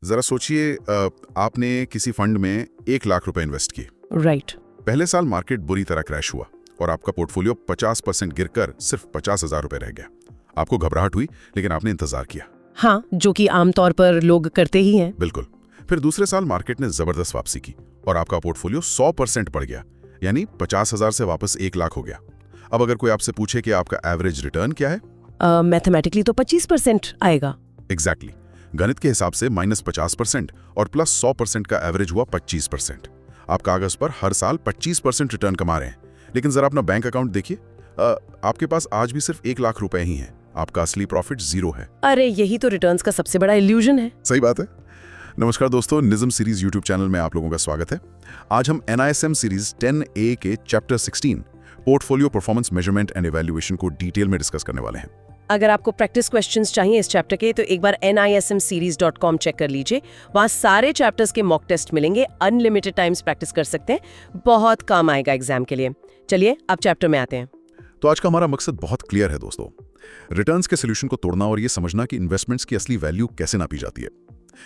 जरा सोचिए, आपने किसी फंड में 1 लाख रुपए इन्वेस्ट किए। राइट। पहले साल मार्केट बुरी तरह क्रैश हुआ और आपका पोर्टफोलियो 50% गिरकर सिर्फ 50,000 रुपए रह गया। आपको घबराहट हुई, लेकिन आपने इंतजार किया। हाँ, जो कि आमतौर पर लोग करते ही हैं। बिल्कुल। फिर दूसरे साल मार्केट ने जबरदस्त वापसी की और आपका पोर्टफोलियो 100% बढ़ गया, यानी 50,000 से वापस 1 लाख हो गया। अब अगर कोई आपसे पूछे कि आपका एवरेज रिटर्न क्या है, मैथमेटिकली तो 25% आएगा। एग्जैक्टली। गणित के हिसाब से -50% और +100% का एवरेज हुआ 25%। आप कागज पर हर साल 25% रिटर्न कमा रहे हैं, लेकिन जरा अपना बैंक अकाउंट देखिए, आपके पास आज भी सिर्फ 1 लाख रुपए ही हैं। आपका असली प्रॉफिट 0 है। अरे यही तो रिटर्न्स का सबसे बड़ा इल्यूजन है। सही बात है। नमस्कार दोस्तों, निज़म सीरीज यूट्यूब चैनल में आप लोगों का स्वागत है। आज हम NISM सीरीज 10A के chapter 16 portfolio performance measurement and evaluation को डिटेल में डिस्कस करने वाले हैं। अगर आपको प्रैक्टिस क्वेश्चंस चाहिए इस चैप्टर के, तो एक बार nismseries.com चेक कर लीजिए। वहाँ सारे चैप्टर्स के मॉक टेस्ट मिलेंगे। अनलिमिटेड टाइम्स प्रैक्टिस कर सकते हैं, बहुत काम आएगा एग्जाम के लिए। चलिए अब चैप्टर में आते हैं। तो आज का हमारा मकसद बहुत क्लियर है दोस्तों, रिटर्न्स के सोल्यूशन को तोड़ना और ये समझना कि इन्वेस्टमेंट्स की असली वैल्यू कैसे नापी जाती है।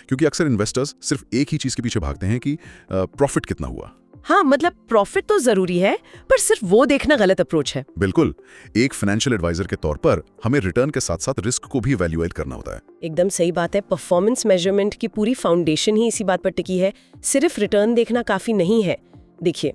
क्योंकि अक्सर इन्वेस्टर्स सिर्फ एक ही चीज के पीछे भागते हैं कि प्रॉफिट कितना हुआ। हाँ, मतलब प्रॉफिट तो जरूरी है, पर सिर्फ वो देखना गलत अप्रोच है। बिल्कुल। एक फाइनेंशियल एडवाइजर के तौर पर हमें रिटर्न के साथ साथ रिस्क को भी इवैल्यूएट करना होता है। एकदम सही बात है। परफॉर्मेंस मेजरमेंट की पूरी फाउंडेशन ही इसी बात पर टिकी है। सिर्फ रिटर्न देखना काफी नहीं है। देखिए,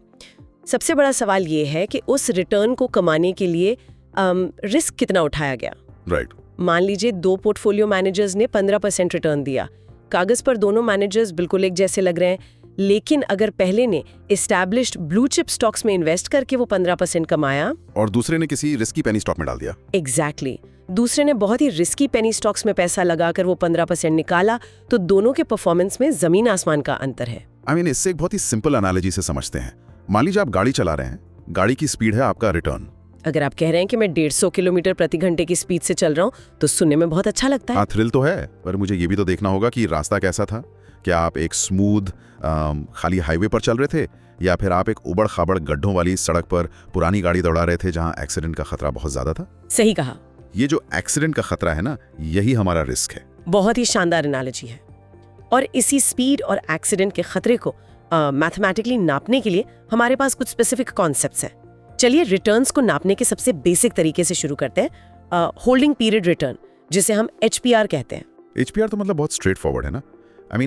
सबसे बड़ा सवाल ये है कि उस रिटर्न को कमाने के लिए रिस्क कितना उठाया गया। राइट। मान लीजिए 2 पोर्टफोलियो मैनेजर्स ने 15% रिटर्न दिया। कागज पर दोनों मैनेजर्स बिल्कुल एक जैसे लग रहे हैं, लेकिन अगर पहले ने एस्टैब्लिश्ड ब्लू चिप स्टॉक्स में इन्वेस्ट करके वो 15% कमाया और दूसरे ने किसी रिस्की पेनी स्टॉक में डाल दिया। एग्जैक्टली। दूसरे ने बहुत ही रिस्की पेनी स्टॉक्स में पैसा लगाकर वो 15% निकाला, तो दोनों के परफॉर्मेंस में जमीन आसमान का अंतर है। इससे एक बहुत ही सिंपल एनालॉजी से समझते हैं। मान लीजिए आप गाड़ी चला रहे हैं, गाड़ी की स्पीड है आपका रिटर्न। अगर आप कह रहे हैं कि मैं 150 किलोमीटर प्रति घंटे की स्पीड से चल रहा हूँ, तो सुनने में बहुत अच्छा लगता है। हाँ, थ्रिल तो है, पर मुझे ये भी तो देखना होगा कि रास्ता कैसा था। क्या आप एक स्मूथ खाली हाईवे पर चल रहे थे, या फिर आप एक उबड़ खाबड़ गड्ढों वाली सड़क पर पुरानी गाड़ी दौड़ा रहे थे जहां एक्सीडेंट का खतरा बहुत ज्यादा था। सही कहा। ये जो एक्सीडेंट का खतरा है ना, यही हमारा रिस्क है। बहुत ही शानदार एनालॉजी है। और इसी स्पीड और एक्सीडेंट के खतरे को मैथमेटिकली नापने के लिए हमारे पास कुछ स्पेसिफिक कॉन्सेप्ट्स हैं। चलिए रिटर्न्स को नापने के सबसे बेसिक तरीके से शुरू करते हैं। होल्डिंग पीरियड रिटर्न, जिसे हम HPR कहते हैं। HPR तो मतलब बहुत स्ट्रेट फॉरवर्ड है ना।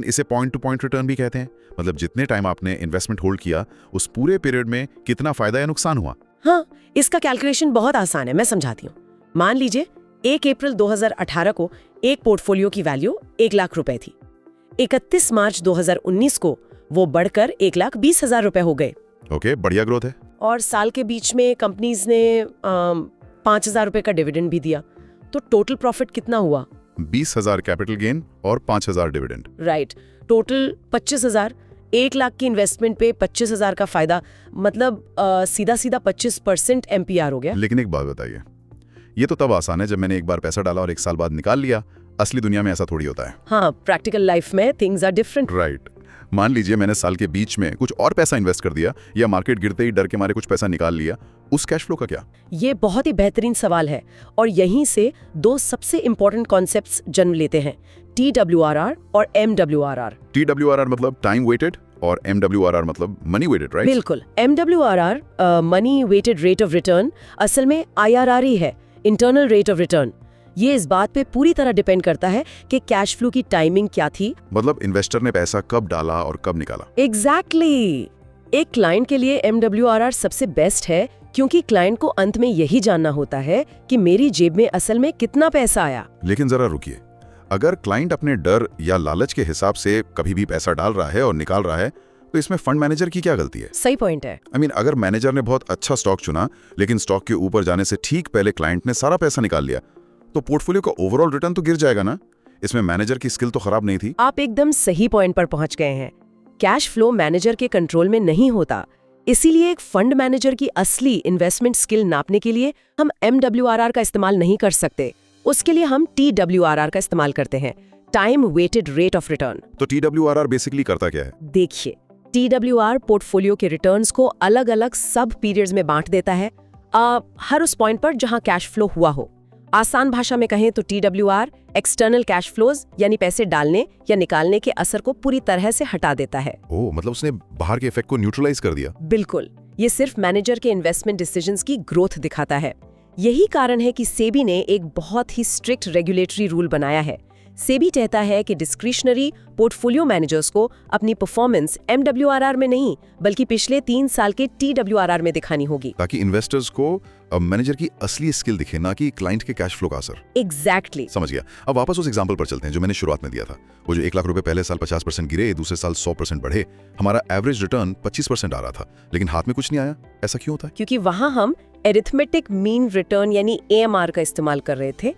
इसे पॉइंट टू पॉइंट रिटर्न भी कहते हैं। मतलब जितने टाइम आपने इन्वेस्टमेंट होल्ड किया, उस पूरे पीरियड में कितना फायदा या नुकसान हुआ। हाँ, इसका कैलकुलेशन बहुत आसान है, मैं समझाती हूँ। मान लीजिए 1 अप्रैल 2018 को एक पोर्टफोलियो की वैल्यू 1 लाख रुपए थी। 31 मार्च 2019 को वो बढ़कर 1,20,000 रुपए हो गए। ओके, बढ़िया ग्रोथ है। और साल के बीच में कंपनीज ने 5,000 रुपए का डिविडेंड भी दिया। तो टोटल प्रॉफिट कितना हुआ? 20,000 कैपिटल गेन और 5,000 डिविडेंड। राइट। टोटल 25,000। 1 लाख की इन्वेस्टमेंट पे 25,000 का फायदा, मतलब सीधा सीधा 25% MPR हो गया। लेकिन एक बात बताइए, ये तो तब आसान है जब मैंने एक बार पैसा डाला और 1 साल बाद निकाल लिया। असली दुनिया में ऐसा थोड़ी होता है। हाँ, प्रैक्टिकल लाइफ में थिंग्स आर डिफरेंट। राइट। मान लीजिए मैंने साल के बीच में कुछ और पैसा इन्वेस्ट कर दिया, या मार्केट गिरते ही डर के मारे कुछ पैसा निकाल लिया, उस कैश फ्लो का क्या? ये बहुत ही बेहतरीन सवाल है, और यहीं से 2 सबसे इंपॉर्टेंट कॉन्सेप्ट्स जन्म लेते हैं, TWRR और MWRR। TWRR मतलब टाइम वेटेड और MWRR मतलब मनी वेटेड, राइट? बिल्कुल। MWRR money weighted rate of return असल में IRR ही है, इंटरनल रेट ऑफ रिटर्न। ये इस बात पे पूरी तरह डिपेंड करता है कि कैश फ्लो की टाइमिंग क्या थी। मतलब इन्वेस्टर ने पैसा कब डाला और कब निकाला। एग्जैक्टली। एक क्लाइंट के लिए MWRR सबसे बेस्ट है, क्योंकि क्लाइंट को अंत में यही जानना होता है कि मेरी जेब में असल में कितना पैसा आया। लेकिन जरा रुकिए, अगर क्लाइंट अपने डर या लालच के हिसाब से कभी भी पैसा डाल रहा है और निकाल रहा है, तो इसमें फंड मैनेजर की क्या गलती है? सही पॉइंट है। अगर मैनेजर ने बहुत अच्छा स्टॉक चुना, लेकिन स्टॉक के ऊपर जाने से ठीक पहले क्लाइंट ने सारा पैसा निकाल लिया, तो पोर्टफोलियो का ओवरऑल रिटर्न तो गिर जाएगा ना। इसमें मैनेजर की स्किल तो खराब नहीं थी। आप एकदम सही पॉइंट पर पहुंच गए हैं। कैश फ्लो मैनेजर के कंट्रोल में नहीं होता। इसीलिए एक फंड मैनेजर की असली इन्वेस्टमेंट स्किल नापने के लिए हम MWRR का इस्तेमाल नहीं कर सकते। उसके लिए हम TWRR का इस्तेमाल करते हैं, time weighted rate of return. तो TWRR बेसिकली करता क्या है? देखिए, TWR पोर्टफोलियो के रिटर्न्स को अलग अलग सब पीरियड्स में बांट देता है, हर उस पॉइंट पर जहां कैश फ्लो हुआ हो। आसान भाषा में कहें तो TWR एक्सटर्नल कैश फ्लोज यानी पैसे डालने या निकालने के असर को पूरी तरह से हटा देता है। ओह, मतलब उसने बाहर के इफेक्ट को न्यूट्रलाइज कर दिया। बिल्कुल, ये सिर्फ मैनेजर के इन्वेस्टमेंट डिसीजंस की ग्रोथ दिखाता है। यही कारण है कि सेबी ने एक बहुत ही स्ट्रिक्ट रेगुलेटरी रूल बनाया है। सेबी कहता है कि डिस्क्रिशनरी पोर्टफोलियो मैनेजर्स को अपनी परफॉर्मेंस MWRR में नहीं बल्कि पिछले 3 साल के TWRR में दिखानी होगी, ताकि इन्वेस्टर्स को मैनेजर की असली स्किल दिखे, ना कि क्लाइंट के कैश फ्लो का असर। एग्जैक्टली समझ गया। अब वापस उस एग्जांपल पर चलते हैं जो मैंने शुरुआत में दिया था। वो जो 1 लाख रुपए पहले साल 50% गिरे, दूसरे साल 100% बढ़े, हमारा एवरेज रिटर्न 25% आ रहा था, लेकिन हाथ में कुछ नहीं आया। ऐसा क्यों होता है? क्योंकि वहां हम एरिथमेटिक मीन रिटर्न यानी AMR का इस्तेमाल कर रहे थे।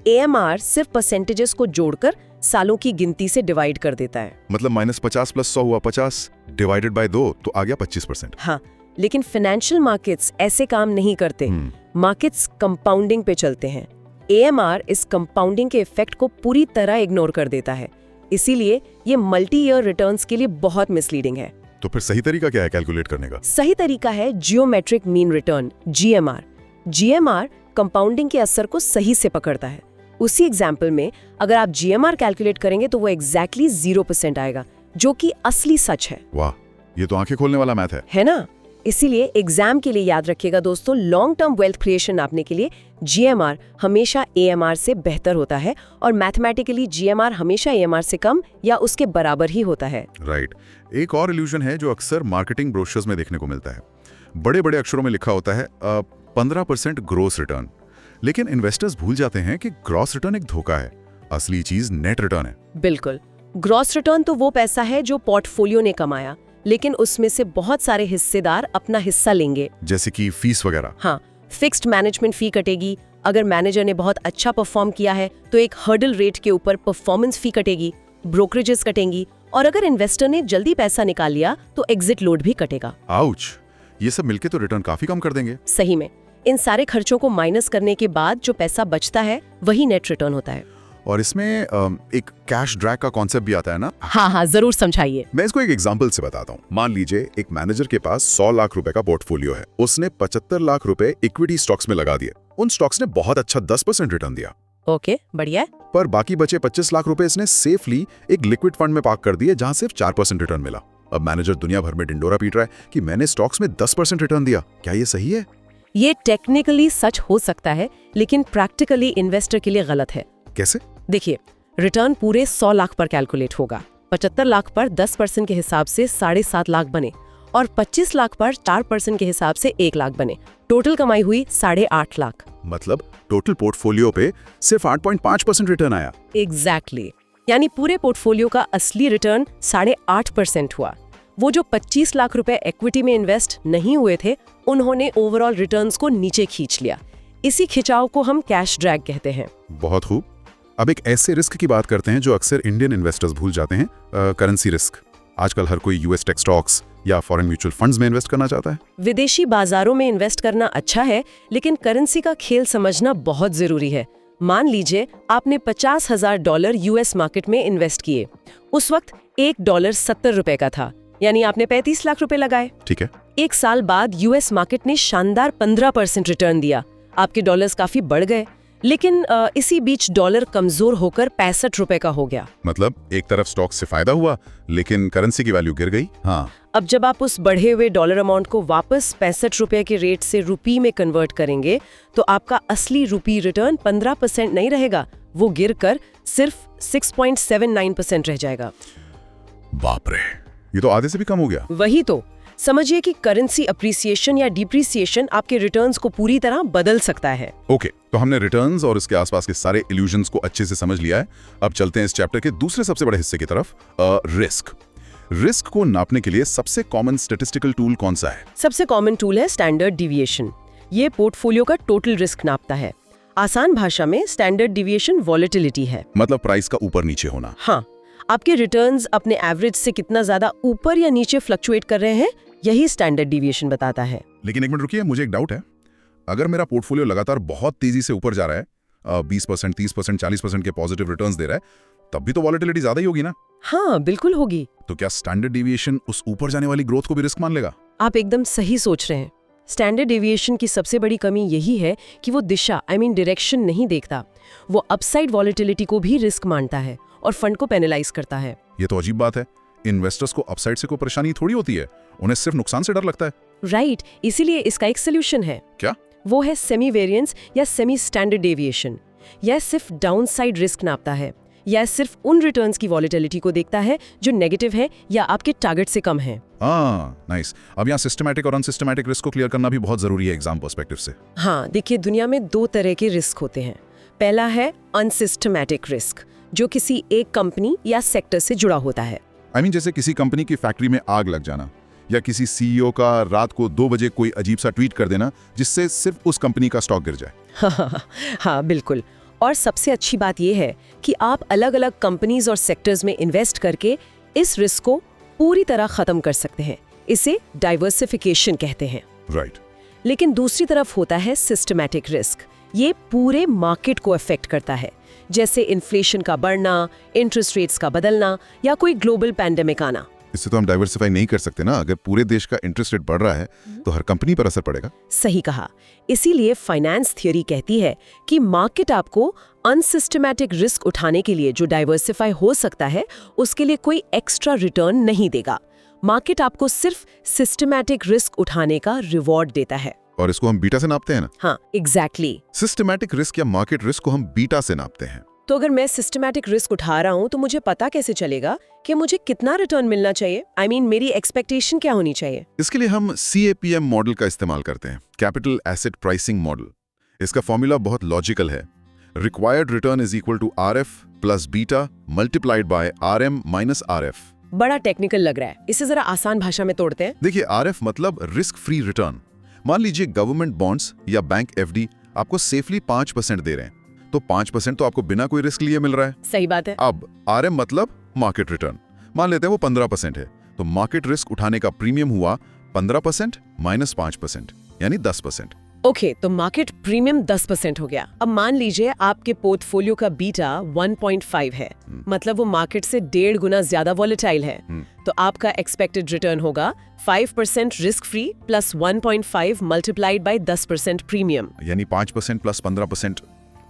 AMR सिर्फ परसेंटेजेस को जोड़कर सालों की गिनती से डिवाइड कर देता है। मतलब -50 + 100 हुआ 50, डिवाइडेड बाय 2 तो आ गया 25%। हाँ, लेकिन फाइनेंशियल मार्केट्स ऐसे काम नहीं करते। मार्केट्स कंपाउंडिंग पे चलते हैं। AMR इस कंपाउंडिंग के इफेक्ट को पूरी तरह इग्नोर कर देता है, इसीलिए ये मल्टी ईयर रिटर्न्स के लिए बहुत मिसलीडिंग है। तो फिर सही तरीका क्या है कैलकुलेट करने का? सही तरीका है geometric mean return, GMR। GMR compounding के असर को सही से पकड़ता है। उसी एग्जाम्पल में अगर आप GMR कैलकुलेट करेंगे तो वो एग्जैक्टली 0% आएगा, जो कि असली सच है। वाह, ये तो आंखें खोलने वाला मैथ है ना? इसीलिए एग्जाम के लिए याद रखिएगा दोस्तों, लॉन्ग टर्म वेल्थ क्रिएशन नापने के लिए GMR हमेशा AMR से बेहतर होता है और मैथमेटिकली GMR हमेशा AMR से कम या उसके बराबर ही होता है। राइट। एक और इल्यूजन है जो अक्सर मार्केटिंग ब्रोशर्स में देखने को मिलता है। बड़े बड़े अक्षरों में लिखा होता है 15% ग्रोस रिटर्न, लेकिन इन्वेस्टर्स भूल जाते हैं कि ग्रॉस रिटर्न एक धोखा है, असली चीज नेट रिटर्न है। बिल्कुल, ग्रॉस रिटर्न तो वो पैसा है जो पोर्टफोलियो ने कमाया, लेकिन उसमें से बहुत सारे हिस्सेदार अपना हिस्सा लेंगे, जैसे कि फीस वगैरह। हाँ, फिक्स्ड मैनेजमेंट फी कटेगी। अगर मैनेजर ने बहुत अच्छा परफॉर्म किया है तो एक हर्डल रेट के ऊपर परफॉर्मेंस फी कटेगी, ब्रोकरेजेस कटेंगी, और अगर इन्वेस्टर ने जल्दी पैसा निकाल लिया तो एग्जिट लोड भी कटेगा। आउच, ये सब मिलके तो रिटर्न काफी कम कर देंगे। सही में, इन सारे खर्चों को माइनस करने के बाद जो पैसा बचता है वही नेट रिटर्न होता है। और इसमें एक कैश ड्रैग का कॉन्सेप्ट भी आता है ना? हाँ, जरूर समझाइए। मैं इसको एक एग्जांपल से बताता हूँ। मान लीजिए एक मैनेजर के पास 100 लाख रुपए का पोर्टफोलियो है। उसने 75 लाख रुपए इक्विटी स्टॉक्स में लगा दिए। उन स्टॉक्स ने बहुत अच्छा 10% रिटर्न दिया। ओके, बढ़िया। पर बाकी बचे 25 लाख रुपए इसने सेफली एक लिक्विड फंड में पार्क कर दिए, जहां सिर्फ 4% रिटर्न मिला। अब मैनेजर दुनिया भर में डिंडोरा पीट रहा है कि मैंने स्टॉक्स में 10% रिटर्न दिया, क्या ये सही है? ये टेक्निकली सच हो सकता है, लेकिन प्रैक्टिकली इन्वेस्टर के लिए गलत है। कैसे? देखिए, रिटर्न पूरे 100 लाख पर कैलकुलेट होगा। 75 लाख पर 10% के हिसाब से 7.5 लाख बने और 25 लाख पर 4% के हिसाब से 1 लाख बने। टोटल कमाई हुई 8.5 लाख। मतलब टोटल पोर्टफोलियो पे सिर्फ 8.5% रिटर्न आया। एग्जैक्टली, यानी पूरे पोर्टफोलियो का असली रिटर्न 8.5% हुआ। वो जो 25 लाख रुपए इक्विटी में इन्वेस्ट नहीं हुए थे, उन्होंने ओवरऑल रिटर्न्स को नीचे खींच लिया। इसी खिंचाव को हम कैश ड्रैग कहते हैं। बहुत खूब। अब एक ऐसे रिस्क की बात करते हैं जो अक्सर इंडियन इन्वेस्टर्स भूल जाते हैं, करेंसी रिस्क। आजकल हर कोई US टेक स्टॉक्स या फॉरेन म्यूचुअल फंड्स में इन्वेस्ट करना चाहता है। विदेशी बाजारों में इन्वेस्ट करना अच्छा है, लेकिन करेंसी का खेल समझना बहुत जरूरी है। मान लीजिए आपने $50,000 US मार्केट में इन्वेस्ट किए। उस वक्त $1 70 रुपए का था, यानी आपने 35 लाख रुपए लगाए। ठीक है। 1 साल बाद US मार्केट ने शानदार 15% रिटर्न दिया। आपके डॉलर्स काफी बढ़ गए, लेकिन इसी बीच डॉलर कमजोर होकर 65 रुपए का हो गया। मतलब एक तरफ स्टॉक से फायदा हुआ, लेकिन करेंसी की वैल्यू गिर गई। हाँ। अब जब आप उस बढ़े हुए डॉलर अमाउंट को वापस 65 रुपए के रेट से रुपी में कन्वर्ट करेंगे, तो आपका असली रुपी रिटर्न 15% नहीं रहेगा, वो गिरकर सिर्फ 6.79% रह जाएगा। बाप रे, ये तो आधे से भी कम हो गया। वही तो, समझिए कि करेंसी अप्रिसिएशन या डिप्रिसिएशन आपके रिटर्न्स को पूरी तरह बदल सकता है। ओके, तो हमने रिटर्न्स और इसके आसपास के सारे इल्यूजन्स को अच्छे से समझ लिया है। अब चलते हैं इस चैप्टर के दूसरे सबसे बड़े हिस्से की तरफ, रिस्क। रिस्क को नापने के लिए सबसे कॉमन स्टैटिस्टिकल टूल कौन सा है? सबसे कॉमन टूल है स्टैंडर्ड डिविएशन। ये पोर्टफोलियो का टोटल रिस्क नापता है। आसान भाषा में स्टैंडर्ड डिविएशन वॉलेटिलिटी है। मतलब प्राइस का ऊपर नीचे होना। हाँ, आपके रिटर्न्स अपने एवरेज से कितना ज्यादा ऊपर या नीचे फ्लक्चुएट कर रहे हैं, यही स्टैंडर्ड डिविएशन बताता है। लेकिन एक मिनट रुकिए, मुझे एक डाउट है। अगर मेरा पोर्टफोलियो लगातार बहुत तेजी से ऊपर जा रहा है, 20%, 30%, 40% के पॉजिटिव रिटर्न्स दे रहा है, तब भी तो वॉलेटिलिटी ज्यादा ही होगी ना? हाँ, बिल्कुल होगी। तो क्या स्टैंडर्ड डिविएशन उस ऊपर जाने वाली ग्रोथ को भी रिस्क मान लेगा? आप एकदम सही सोच रहे हैं। स्टैंडर्ड डिविएशन की सबसे बड़ी कमी यही है कि वो दिशा डायरेक्शन नहीं देखता। वो अपसाइड वॉलेटिलिटी को भी रिस्क मानता है और फंड को पेनलाइज करता है। ये तो अजीब बात है। इन्वेस्टर्स को अपसाइड से कोई परेशानी थोड़ी होती है, उन्हें सिर्फ नुकसान से डर लगता है। राइट, इसीलिए इसका एक सोल्यूशन है। क्या? वो है सेमी वेरिएंस या सेमी स्टैंडर्ड डेविएशन। यह सिर्फ डाउनसाइड रिस्क नापता है। यह सिर्फ उन रिटर्न्स की वॉलेटिलिटी को देखता है जो नेगेटिव है या आपके टारगेट से कम है। नाइस। अब यहाँ सिस्टमैटिक और अनसिस्टमैटिक रिस्क को क्लियर करना भी बहुत जरूरी है एग्जाम पर्सपेक्टिव से। हाँ, देखिए, दुनिया में 2 तरह के रिस्क होते हैं। पहला है अनसिस्टमैटिक रिस्क, जो किसी एक कंपनी या सेक्टर से जुड़ा होता है। जैसे किसी कंपनी की फैक्ट्री में आग लग जाना, या किसी सीईओ का रात को 2 बजे कोई अजीब सा ट्वीट कर देना जिससे सिर्फ उस कंपनी का स्टॉक गिर जाए। हाँ, बिल्कुल। और सबसे अच्छी बात यह है कि आप अलग अलग कंपनीज और सेक्टर्स में इन्वेस्ट करके इस रिस्क को पूरी तरह खत्म कर सकते हैं। इसे डाइवर्सिफिकेशन कहते हैं। राइट। लेकिन दूसरी तरफ होता है सिस्टमैटिक रिस्क। ये पूरे मार्केट को अफेक्ट करता है, जैसे इन्फ्लेशन का बढ़ना, इंटरेस्ट रेट्स का बदलना या कोई ग्लोबल पैंडेमिक आना। इससे तो हम डाइवर्सिफाई नहीं कर सकते ना। अगर पूरे देश का इंटरेस्ट रेट बढ़ रहा है तो हर कंपनी पर असर पड़ेगा। सही कहा। इसीलिए फाइनेंस थियोरी कहती है कि मार्केट आपको अनसिस्टमैटिक रिस्क उठाने के लिए जो डाइवर्सिफाई हो सकता है उसके लिए कोई एक्स्ट्रा रिटर्न नहीं देगा। मार्केट आपको सिर्फ सिस्टमैटिक रिस्क उठाने का रिवॉर्ड देता है। और इसको हम बीटा से नापते हैं ना? हाँ, एग्जैक्टली। सिस्टमैटिक रिस्क या मार्केट रिस्क को हम बीटा से नापते हैं। तो अगर मैं सिस्टमैटिक रिस्क उठा रहा हूं तो मुझे पता कैसे चलेगा कि मुझे कितना रिटर्न मिलना चाहिए? मेरी एक्सपेक्टेशन क्या होनी चाहिए? इसके लिए हम CAPM मॉडल का इस्तेमाल करते हैं, कैपिटल एसेट प्राइसिंग मॉडल। इसका फॉर्मूला बहुत लॉजिकल है। Required return is equal to RF plus beta multiplied by RM minus RF। बड़ा टेक्निकल लग रहा है, इसे जरा आसान भाषा में तोड़ते हैं। देखिए, RF मतलब रिस्क फ्री रिटर्न। मान लीजिए गवर्नमेंट बॉन्ड्स या बैंक FD आपको सेफली 5% दे रहे हैं, तो 5% तो आपको बिना कोई रिस्क लिए मिल रहा है। सही बात है। अब RM मतलब मार्केट रिटर्न। मान लेते हैं वो 15% है, तो मार्केट रिस्क उठाने का प्रीमियम हुआ 15% माइनस 5%, यानी 10%। ओके, तो मार्केट प्रीमियम 10% हो गया। अब मान लीजिए आपके पोर्टफोलियो का बीटा 1.5 है, मतलब वो मार्केट से 1.5 गुना ज्यादा वॉलेटाइल है। तो आपका एक्सपेक्टेड रिटर्न होगा 5% risk free plus 1.5 multiplied by 10% premium, यानी 5% प्लस 15%,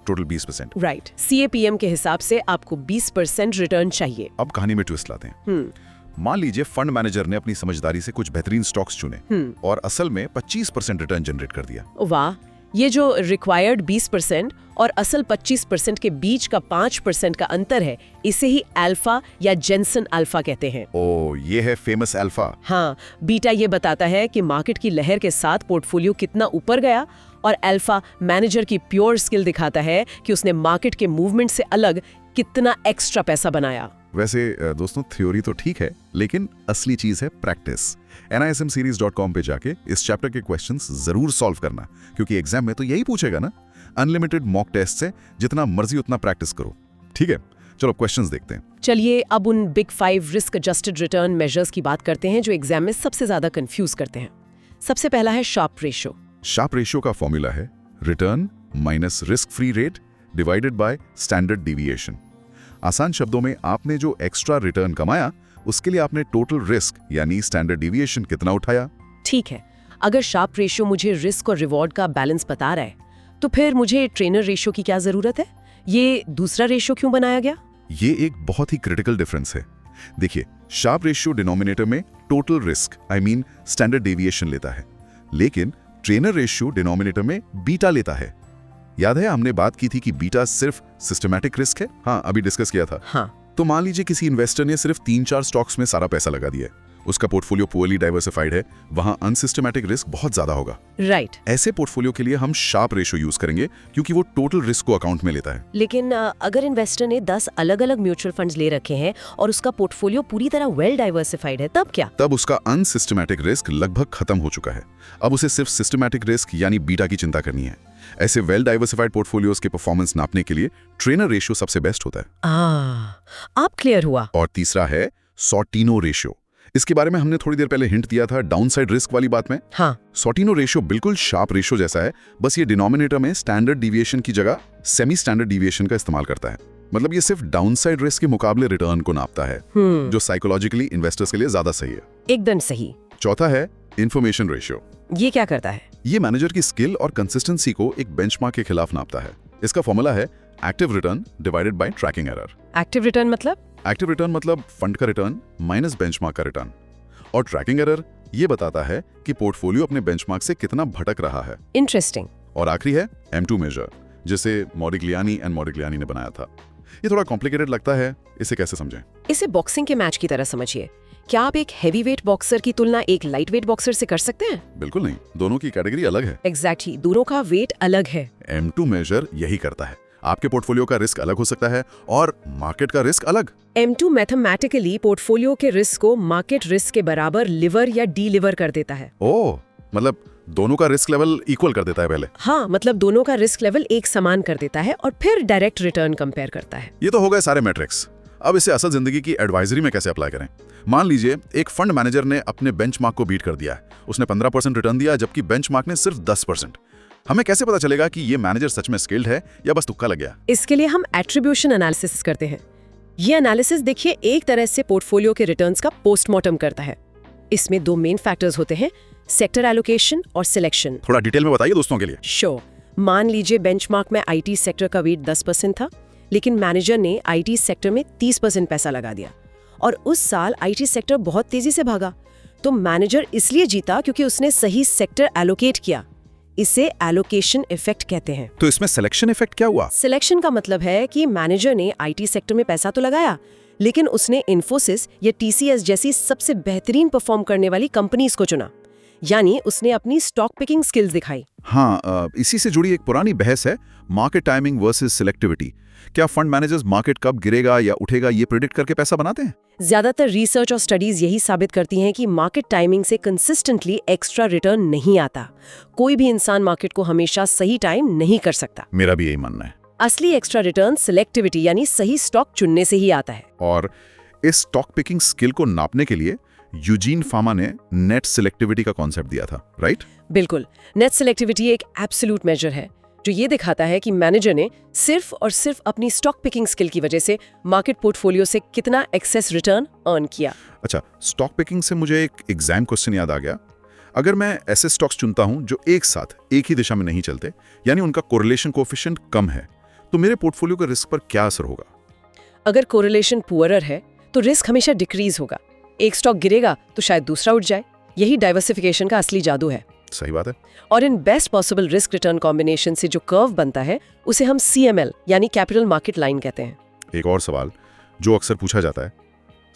टोटल 20%। राइट। CAPM के हिसाब से आपको 20% रिटर्न चाहिए। अब कहानी में ट्विस्ट लाते हैं। मान लीजिए फंड मैनेजर ने अपनी समझदारी से कुछ बेहतरीन स्टॉक्स चुने और असल में 25% रिटर्न जनरेट कर दिया। वाह, ये जो रिक्वायर्ड 20% और असल 25% के बीच का 5% का अंतर है, इसे ही अल्फा या जेनसन अल्फा कहते हैं। ओ, ये है फेमस अल्फा। हाँ, बीटा ये बताता है कि मार्केट की लहर के साथ पोर्टफोलियो कितना ऊपर गया, और अल्फा मैनेजर की प्योर स्किल दिखाता है कि उसने मार्केट के मूवमेंट से अलग कितना एक्स्ट्रा पैसा बनाया। वैसे दोस्तों, थ्योरी तो ठीक है, लेकिन असली चीज है प्रैक्टिस। NISMseries.com पे जाके इस चैप्टर के क्वेश्चंस जरूर सॉल्व करना, क्योंकि एग्जाम में तो यही पूछेगा ना। अनलिमिटेड मॉक टेस्ट से जितना मर्जी उतना प्रैक्टिस करो, ठीक है? चलो क्वेश्चंस देखते हैं। चलिए अब उन big 5 risk adjusted return measures की बात करते हैं जो एग्जाम में सबसे ज्यादा कंफ्यूज करते हैं। सबसे पहला है शार्प रेशियो। शार्प रेशियो का फॉर्मूला है return minus risk free rate divided by standard deviation. आसान शब्दों में, आपने जो एक्स्ट्रा रिटर्न कमाया उसके लिए आपने टोटल रिस्क यानी स्टैंडर्ड डिविएशन कितना उठाया। ठीक है, अगर शार्प रेशियो मुझे रिस्क और रिवॉर्ड का बैलेंस बता रहा है, तो फिर मुझे ट्रेनर रेशियो की क्या जरूरत है? ये दूसरा रेशियो क्यों बनाया गया? ये एक बहुत ही क्रिटिकल डिफरेंस है। देखिए, शार्प रेशियो डिनोमिनेटर में टोटल रिस्क स्टैंडर्ड डेविएशन लेता है, लेकिन ट्रेनर रेशियो डिनोमिनेटर में बीटा लेता है। याद है हमने बात की थी कि बीटा सिर्फ सिस्टमैटिक रिस्क है। हाँ, अभी डिस्कस किया था। हाँ। तो मान लीजिए किसी इन्वेस्टर ने सिर्फ 3-4 स्टॉक्स में सारा पैसा लगा दिया है, उसका पोर्टफोलियो पुअरली डाइवर्सिफाइड है, वहां अनसिस्टमैटिक रिस्क बहुत ज्यादा होगा। राइट। ऐसे पोर्टफोलियो के लिए हम शार्प रेशियो यूज करेंगे, क्योंकि वो टोटल रिस्क को अकाउंट में लेता है। लेकिन अगर इन्वेस्टर ने 10 अलग अलग म्यूचुअल फंड्स ले रखे हैं और उसका पोर्टफोलियो पूरी तरह वेल डाइवर्सिफाइड है, तब क्या? तब उसका अनसिस्टमैटिक रिस्क लगभग खत्म हो चुका है। अब उसे सिर्फ सिस्टमैटिक रिस्क यानी बीटा की चिंता करनी है। ऐसे वेल डाइवर्सिफाइड पोर्टफोलियोज के परफॉर्मेंस नापने के लिए ट्रेनर रेशियो सबसे बेस्ट होता है। आप क्लियर हुआ। और तीसरा है सॉर्टिनो रेशियो। इसके बारे में हमने थोड़ी देर पहले हिंट दिया था डाउनसाइड रिस्क वाली बात में। हाँ। सॉर्टिनो रेशियो बिल्कुल शार्प रेशियो जैसा है, बस ये डिनोमिनेटर में स्टैंडर्ड डिविएशन की जगह सेमी स्टैंडर्ड डिविएशन का इस्तेमाल करता है। मतलब ये सिर्फ डाउनसाइड रिस्क के मुकाबले रिटर्न को नापता है, जो साइकोलॉजिकली इन्वेस्टर्स के लिए ज्यादा सही है। एकदम सही। चौथा है इंफॉर्मेशन रेशियो। ये क्या करता है? ये मैनेजर की स्किल और कंसिस्टेंसी को एक बेंचमार्क के खिलाफ नापता है। इसका फॉर्मूला है active return divided by tracking error. Active return मतलब? एक्टिव रिटर्न मतलब फंड का रिटर्न माइनस बेंचमार्क का रिटर्न, और ट्रैकिंग एरर ये बताता है कि पोर्टफोलियो अपने बेंचमार्क से कितना भटक रहा है। इंटरेस्टिंग। और आखिरी है M2 मेजर, जिसे मॉडिग्लियानी एंड मॉडिग्लियानी ने बनाया था। ये थोड़ा कॉम्प्लिकेटेड लगता है, इसे कैसे समझें? इसे बॉक्सिंग के मैच की तरह समझिए। क्या आप एक हैवी वेट बॉक्सर की तुलना एक लाइट वेट बॉक्सर से कर सकते हैं? बिल्कुल नहीं, दोनों की कैटेगरी अलग है। एग्जैक्टली, दोनों का वेट अलग है। M2 मेजर यही करता है। आपके पोर्टफोलियो का रिस्क अलग हो सकता है और मार्केट का रिस्क अलग। M2 मैथमेटिकली पोर्टफोलियो के रिस्क को मार्केट रिस्क के बराबर लिवर या डीलिवर कर देता है। ओह, मतलब दोनों का रिस्क लेवल इक्वल कर देता है पहले। हाँ, मतलब दोनों का रिस्क लेवल एक समान कर देता है और फिर डायरेक्ट रिटर्न कंपेयर करता है। ये तो हो गए सारे मैट्रिक्स। अब इसे असल जिंदगी की एडवाइजरी में कैसे अप्लाई करें? मान लीजिए एक फंड मैनेजर ने अपने बेंचमार्क को बीट कर दिया है। उसने 15% रिटर्न दिया, जबकि बेंचमार्क ने सिर्फ 10%। हमें कैसे पता चलेगा कि ये मैनेजर सच में स्किल्ड है या बस तुक्का लग गया? इसके लिए हम एट्रीब्यूशन एनालिसिस करते हैं। ये एनालिसिस देखिए एक तरह से पोर्टफोलियो के रिटर्न्स का पोस्टमार्टम करता है। इसमें दो मेन फैक्टर्स होते हैं, सेक्टर एलोकेशन और सिलेक्शन। थोड़ा डिटेल में बताइए दोस्तों के लिए। श्योर। मान लीजिए बेंचमार्क में आईटी सेक्टर का वेट 10% था, लेकिन मैनेजर ने आईटी सेक्टर में 30% पैसा लगा दिया और उस साल आईटी सेक्टर बहुत तेजी से भागा। तो मैनेजर इसलिए जीता क्योंकि उसने सही सेक्टर एलोकेट किया। इसे एलोकेशन इफेक्ट कहते हैं। तो इसमें सिलेक्शन इफेक्ट क्या हुआ? सिलेक्शन का मतलब है कि मैनेजर ने आईटी सेक्टर में पैसा तो लगाया, लेकिन उसने इन्फोसिस या टीसीएस जैसी सबसे बेहतरीन परफॉर्म करने वाली कंपनीज को चुना, यानी उसने अपनी स्टॉक पिकिंग स्किल्स दिखाई। हाँ, इसी से जुड़ी एक पुरानी बहस है, मार्केट टाइमिंग वर्सेस सिलेक्टिविटी। क्या फंड मैनेजर्स मार्केट कब गिरेगा या उठेगा ये प्रेडिक्ट करके पैसा बनाते हैं? ज्यादातर रिसर्च और स्टडीज यही साबित करती हैं कि मार्केट टाइमिंग से कंसिस्टेंटली एक्स्ट्रा रिटर्न नहीं आता। कोई भी इंसान मार्केट को हमेशा सही टाइम नहीं कर सकता। मेरा भी यही मानना है। असली एक्स्ट्रा रिटर्न सिलेक्टिविटी यानी सही स्टॉक चुनने से ही आता है। और इस स्टॉक पिकिंग स्किल को नापने के लिए यूजीन फामा ने नेट सिलेक्टिविटी का कॉन्सेप्ट दिया था, राइट? बिल्कुल। नेट सिलेक्टिविटी एक एब्सोल्यूट मेजर है जो ये दिखाता है कि मैनेजर ने सिर्फ और सिर्फ अपनी स्टॉक पिकिंग स्किल की वजह से मार्केट पोर्टफोलियो से कितना एक्सेस रिटर्न अर्न किया। अच्छा, स्टॉक पिकिंग से मुझे एक एग्जाम क्वेश्चन याद आ गया। अगर मैं ऐसे स्टॉक्स चुनता हूं जो एक साथ एक ही दिशा में नहीं चलते, यानी उनका कोरिलेशन कोएफिशिएंट कम है, तो मेरे पोर्टफोलियो के रिस्क पर क्या असर होगा? अगर कोरिलेशन पुअरर है तो रिस्क हमेशा डिक्रीज होगा। एक स्टॉक गिरेगा तो शायद दूसरा उठ जाए। यही डाइवर्सिफिकेशन का असली जादू है। सही बात है। और in best possible risk return combination से जो कर्व बनता है उसे हम CML यानी कैपिटल मार्केट लाइन कहते हैं। एक और सवाल जो अक्सर पूछा जाता है,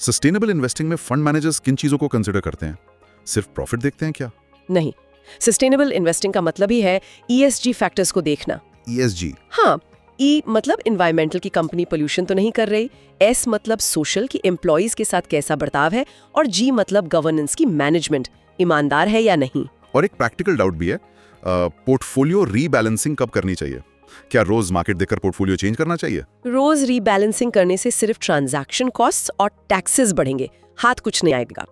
सस्टेनेबल इन्वेस्टिंग में फंड मैनेजर्स किन चीजों को कंसिडर करते हैं? सिर्फ प्रॉफिट देखते हैं क्या? नहीं, सस्टेनेबल इन्वेस्टिंग का मतलब ही है ESG फैक्टर्स को देखना। ESG? हाँ, E मतलब इन्वायरमेंटल की कंपनी पोल्यूशन तो नहीं कर रही, S मतलब सोशल की एम्प्लॉइज के साथ कैसा बर्ताव है, और G मतलब गवर्नेंस की मैनेजमेंट ईमानदार है या नहीं। और एक प्रैक्टिकल डाउट भी है, पोर्टफोलियो रीबैलेंसिंग कब करनी चाहिए? क्या रोज मार्केट देखकर पोर्टफोलियो चेंज करना चाहिए? रोज रीबैलेंसिंग करने से सिर्फ ट्रांजैक्शन कॉस्ट्स और टैक्सेस बढ़ेंगे, हाथ कुछ नहीं आएगा।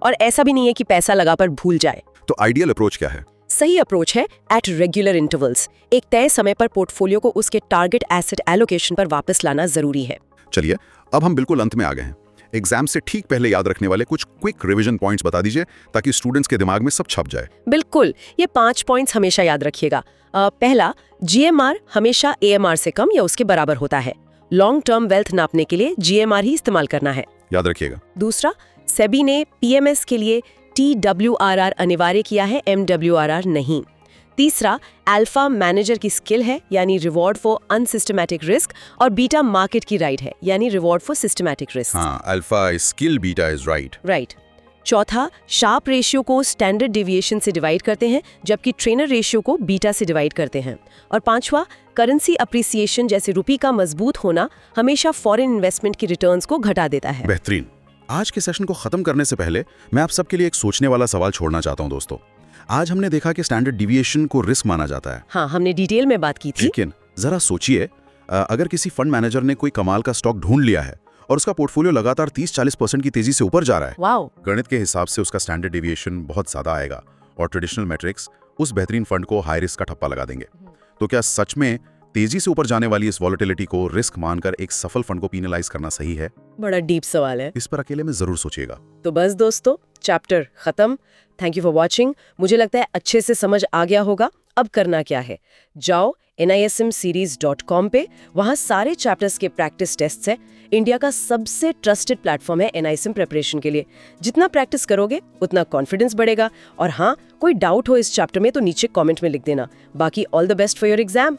और ऐसा भी नहीं है कि पैसा लगा पर भूल जाए। तो आइडियल अप्रोच क्या है? सही अप्रोच है एट रेगुलर इंटरवल्स। एक तय समय पर पोर्टफोलियो को उसके टारगेट एसेट एलोकेशन पर वापस लाना जरूरी है। चलिए, अब हम बिल्कुल अंत में आ गए हैं। एग्जाम से ठीक पहले याद रखने वाले कुछ क्विक रिवीजन पॉइंट्स बता दीजिए ताकि स्टूडेंट्स के दिमाग में सब छप जाए। बिल्कुल, ये 5 पॉइंट्स हमेशा याद रखिएगा। पहला, GMR हमेशा AMR से कम या उसके बराबर होता है। लॉन्ग टर्म वेल्थ नापने के लिए GMR ही इस्तेमाल करना है, याद रखिएगा। दूसरा, सेबी ने PMS के लिए TWRR अनिवार्य किया है, MWRR नहीं। तीसरा, अल्फा मैनेजर की स्किल है यानी रिवॉर्ड फॉर अनसिस्टमैटिक रिस्क, और बीटा मार्केट की राइट है यानी रिवॉर्ड फॉर सिस्टमैटिक रिस्क। हाँ, alpha is skill, beta is right. चौथा, शार्प रेशियो को स्टैंडर्ड डेविएशन से डिवाइड करते हैं जबकि ट्रेनर रेशियो को बीटा से डिवाइड करते हैं। और पांचवा, करेंसी अप्रिसिएशन जैसे रुपये का मजबूत होना हमेशा फॉरेन इन्वेस्टमेंट की रिटर्न्स को घटा देता है। बेहतरीन। आज के सेशन को खत्म करने से पहले मैं आप सबके लिए एक सोचने वाला सवाल छोड़ना चाहता हूं दोस्तों। आज हमने देखा कि स्टैंडर्ड डिविएशन को रिस्क माना जाता है। हाँ, हमने डिटेल में बात की थी। लेकिन जरा सोचिए, अगर किसी फंड मैनेजर ने कोई कमाल का स्टॉक ढूंढ लिया है और उसका पोर्टफोलियो लगातार 30-40% की तेजी से ऊपर जा रहा है, वाओ, गणित के हिसाब से उसका स्टैंडर्ड डिविएशन बहुत ज्यादा आएगा और ट्रेडिशनल मैट्रिक्स उस बेहतरीन फंड को हाई रिस्क का ठप्पा लगा देंगे। तो क्या सच में तेजी से ऊपर जाने वाली इस वॉलेटिलिटी को रिस्क मानकर एक सफल फंड को पीनलाइज करना सही है? बड़ा डीप सवाल है। इस पर अकेले में जरूर सोचिएगा। तो बस दोस्तों, चैप्टर खत्म। Thank you for watching. मुझे लगता है अच्छे से समझ आ गया होगा। अब करना क्या है, जाओ nismseries.com पे, वहाँ सारे चैप्टर्स के प्रैक्टिस टेस्ट्स हैं। इंडिया का सबसे ट्रस्टेड प्लेटफॉर्म है NISM प्रिपरेशन के लिए। जितना प्रैक्टिस करोगे उतना कॉन्फिडेंस बढ़ेगा। और हाँ, कोई डाउट हो इस चैप्टर में तो नीचे कमेंट में लिख देना। बाकी all the best for your exam.